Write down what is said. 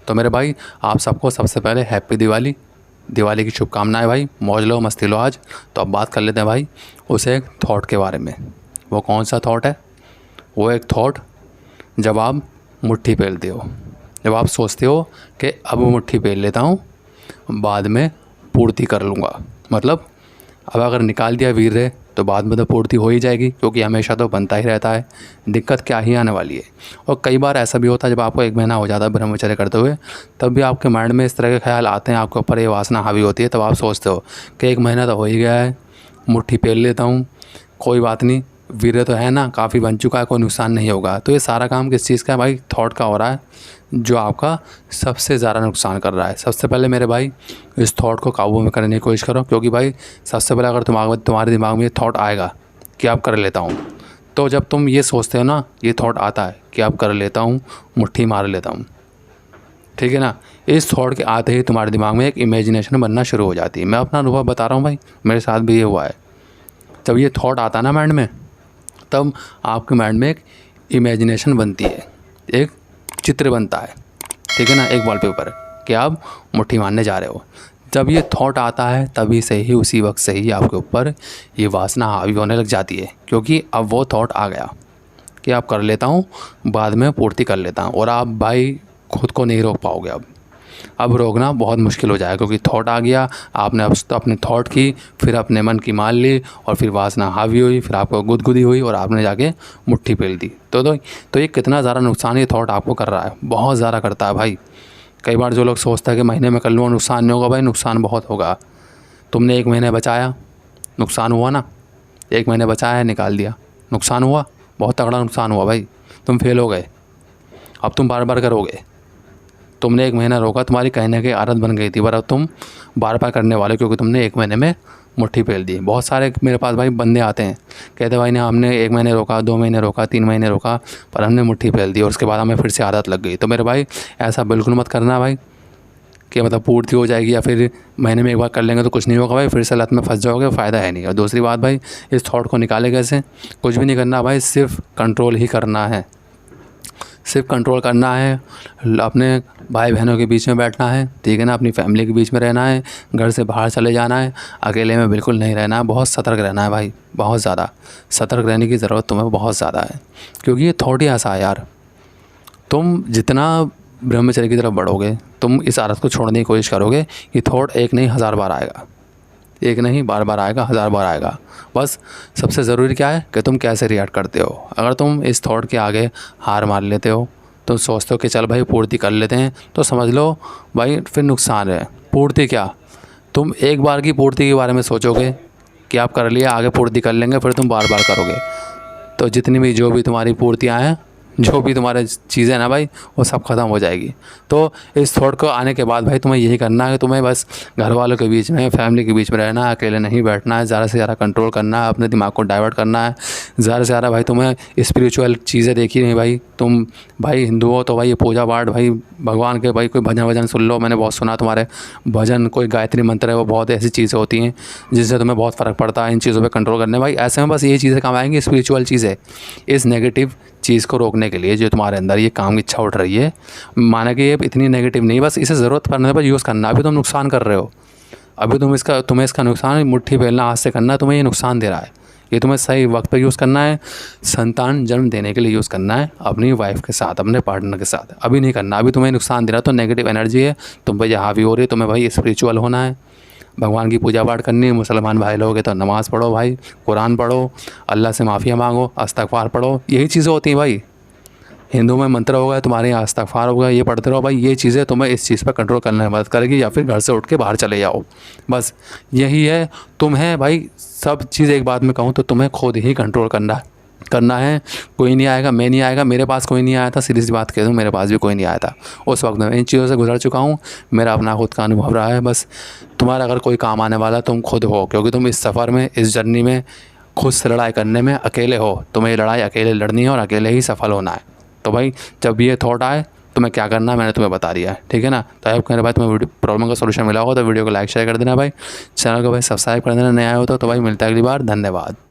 तो मेरे भाई आप सबको सबसे पहले हैप्पी दिवाली, दिवाली की शुभकामनाएं भाई। मौज लो, मस्ती लो आज। तो अब बात कर लेते हैं भाई उस एक थॉट के बारे में। वो कौन सा थॉट है? वो एक थॉट जब आप मुट्ठी पेलते हो, जब आप सोचते हो कि अब मुट्ठी पेल लेता हूँ, बाद में पूर्ति कर लूँगा। मतलब अब अगर निकाल दिया वीर रे तो बाद में तो पूर्ति हो ही जाएगी, क्योंकि हमेशा तो बनता ही रहता है, दिक्कत क्या ही आने वाली है। और कई बार ऐसा भी होता है जब आपको 1 महीना हो जाता है ब्रह्मचर्य करते हुए, तब भी आपके माइंड में इस तरह के ख्याल आते हैं, आपके ऊपर ये वासना हावी होती है। तब आप सोचते हो कि 1 महीना तो हो ही गया है, मुट्ठी पेल लेता हूँ, कोई बात नहीं, वीर्य तो है ना, काफ़ी बन चुका है, कोई नुकसान नहीं होगा। तो ये सारा काम किस चीज़ का है भाई? थॉट का हो रहा है, जो आपका सबसे ज़्यादा नुकसान कर रहा है। सबसे पहले मेरे भाई इस थॉट को काबू में करने की कोशिश करो, क्योंकि भाई सबसे पहले अगर तुम्हारे दिमाग में ये थॉट आएगा कि आप कर लेता हूँ, तो जब तुम ये सोचते हो ना, ये थॉट आता है कि आप कर लेता हूँ, मुट्ठी मार लेता हूँ, ठीक है ना, इस थॉट के आते ही तुम्हारे दिमाग में एक इमेजिनेशन बनना शुरू हो जाती है। मैं अपना अनुभव बता रहा हूँ भाई, मेरे साथ भी ये हुआ है। जब ये थॉट आता है ना माइंड में, तब आपके माइंड में एक इमेजिनेशन बनती है, एक चित्र बनता है, ठीक है ना, एक वॉलपेपर कि आप मुट्ठी मारने जा रहे हो। जब ये थॉट आता है तभी से ही, उसी वक्त से ही आपके ऊपर ये वासना हावी होने लग जाती है, क्योंकि अब वो थॉट आ गया कि आप कर लेता हूँ, बाद में पूर्ति कर लेता हूँ। और आप भाई खुद को नहीं रोक पाओगे। अब रोकना बहुत मुश्किल हो जाएगा, क्योंकि थॉट आ गया, आपने अब तो अपने थॉट की, फिर अपने मन की मान ली, और फिर वासना हावी हुई, फिर आपको गुदगुदी हुई और आपने जाके मुट्ठी पेल दी। तो ये कितना ज़्यादा नुकसान ये थॉट आपको कर रहा है, बहुत ज़्यादा करता है भाई। कई बार जो लोग सोचता है कि महीने में कर लूँगा नुकसान नहीं होगा, भाई नुकसान बहुत होगा। तुमने 1 महीने बचाया, नुकसान हुआ ना, 1 महीने बचाया, निकाल दिया, नुकसान हुआ, बहुत तगड़ा नुकसान हुआ भाई। तुम फेल हो गए, अब तुम बार बार करोगे। तुमने 1 महीना रोका, तुम्हारी कहीं ना कहीं आदत बन गई थी, पर अब तुम बार बार करने वाले, क्योंकि तुमने 1 महीने में मुट्ठी पेल दी। बहुत सारे मेरे पास भाई बंदे आते हैं, कहते भाई ना हमने 1 महीने रोका, 2 महीने रोका, 3 महीने रोका, पर हमने मुट्ठी पेल दी और उसके बाद हमें फिर से आदत लग गई। तो मेरे भाई ऐसा बिल्कुल मत करना भाई कि मतलब पूर्ति हो जाएगी या फिर महीने में 1 बार कर लेंगे तो कुछ नहीं होगा भाई, फिर से लत में फंस जाओगे, फ़ायदा है नहीं। और दूसरी बात भाई, इस थॉट को निकाले कैसे? कुछ भी नहीं करना भाई, सिर्फ कंट्रोल ही करना है, सिर्फ कंट्रोल करना है। अपने भाई बहनों के बीच में बैठना है, ठीक है ना, अपनी फैमिली के बीच में रहना है, घर से बाहर चले जाना है, अकेले में बिल्कुल नहीं रहना है। बहुत सतर्क रहना है भाई, बहुत ज़्यादा सतर्क रहने की ज़रूरत तुम्हें बहुत ज़्यादा है, क्योंकि ये थॉट ही ऐसा है यार। तुम जितना ब्रह्मचर्य की तरफ बढ़ोगे, तुम इस आदत को छोड़ने की कोशिश करोगे, ये थॉट एक नहीं 1000 बार आएगा, एक नहीं बार बार आएगा, 1000 बार आएगा। बस सबसे ज़रूरी क्या है कि तुम कैसे रिएक्ट करते हो। अगर तुम इस थॉट के आगे हार मान लेते हो, तुम सोचते हो कि चल भाई पूर्ति कर लेते हैं, तो समझ लो भाई फिर नुकसान है। पूर्ति क्या, तुम एक बार की पूर्ति के बारे में सोचोगे कि आप कर लिया, आगे पूर्ति कर लेंगे, फिर तुम बार बार करोगे, तो जितनी भी जो भी तुम्हारी पूर्तियाँ हैं, जो भी तुम्हारे चीज़ें ना भाई, वो सब ख़त्म हो जाएगी। तो इस थॉट को आने के बाद भाई तुम्हें यही करना है कि तुम्हें बस घर वालों के बीच में, फैमिली के बीच में रहना है, अकेले नहीं बैठना है, ज़्यादा से ज़्यादा कंट्रोल करना है, अपने दिमाग को डाइवर्ट करना है। ज़्यादा से ज़्यादा भाई तुम्हें स्पिरिचुअल चीज़ें देखी नहीं भाई, तुम भाई हिंदू हो तो भाई ये पूजा पाठ भाई भगवान के, भाई कोई भजन वजन सुन लो। मैंने बहुत सुना तुम्हारे भजन, कोई गायत्री मंत्र है, वो बहुत ऐसी चीज़ें होती हैं जिससे तुम्हें बहुत फ़र्क पड़ता है इन चीज़ों पर कंट्रोल करने। भाई ऐसे में बस ये चीज़ें काम आएंगी, स्पिरिचुअल चीज़ें, इस नेगेटिव चीज़ को रोकने के लिए जो तुम्हारे अंदर ये काम की इच्छा उठ रही है। माना कि ये इतनी नेगेटिव नहीं, बस इसे ज़रूरत पड़ने पर यूज़ करना। अभी तुम नुकसान कर रहे हो, अभी तुम्हें इसका नुकसान मुट्ठी पेलना हाथ से करना, तुम्हें ये नुकसान दे रहा है। ये तुम्हें सही वक्त पर यूज़ करना है, संतान जन्म देने के लिए यूज़ करना है, अपनी वाइफ के साथ, अपने पार्टनर के साथ। अभी नहीं करना, अभी तुम्हें नुकसान दे रहा है, तो नेगेटिव एनर्जी है तुम पर ये हावी हो रही है। तुम्हें भाई स्पिरिचुअल होना है, भगवान की पूजा पाठ करनी है। मुसलमान भाई लोग हैं तो नमाज़ पढ़ो भाई, कुरान पढ़ो, अल्लाह से माफ़िया मांगो, इस्तग़फ़ार पढ़ो, यही चीज़ें होती हैं भाई। हिंदू में मंत्र होगा, तुम्हारे यहाँ इस्तग़फ़ार होगा, ये पढ़ते रहो भाई। ये चीज़ें तुम्हें इस चीज़ पर कंट्रोल करने में मदद करेगी, या फिर घर से उठ के बाहर चले जाओ। बस यही है, तुम्हें भाई सब चीज़ एक बात में कहूँ तो तुम्हें खुद ही कंट्रोल करना है। कोई नहीं आएगा, मैं नहीं आएगा, मेरे पास कोई नहीं आया था, सीधी सी बात कह दूँ, मेरे पास भी कोई नहीं आया था उस वक्त। मैं इन चीज़ों से गुजर चुका हूँ, मेरा अपना खुद का अनुभव रहा है। बस तुम्हारा अगर कोई काम आने वाला तुम खुद हो, क्योंकि तुम इस सफ़र में, इस जर्नी में खुद से लड़ाई करने में अकेले हो। तुम्हें ये लड़ाई अकेले लड़नी है और अकेले ही सफल होना है। तो भाई जब ये थॉट आए तुम्हें क्या करना है मैंने तुम्हें बता दिया है, ठीक है ना। तो आई मेरे भाई तुम्हें प्रॉब्लम का सोल्यूशन मिला होगा तो वीडियो को लाइक शेयर कर देना भाई, चैनल को भाई सब्सक्राइब कर देना, नया हो तो भाई मिलता है अगली बार। धन्यवाद।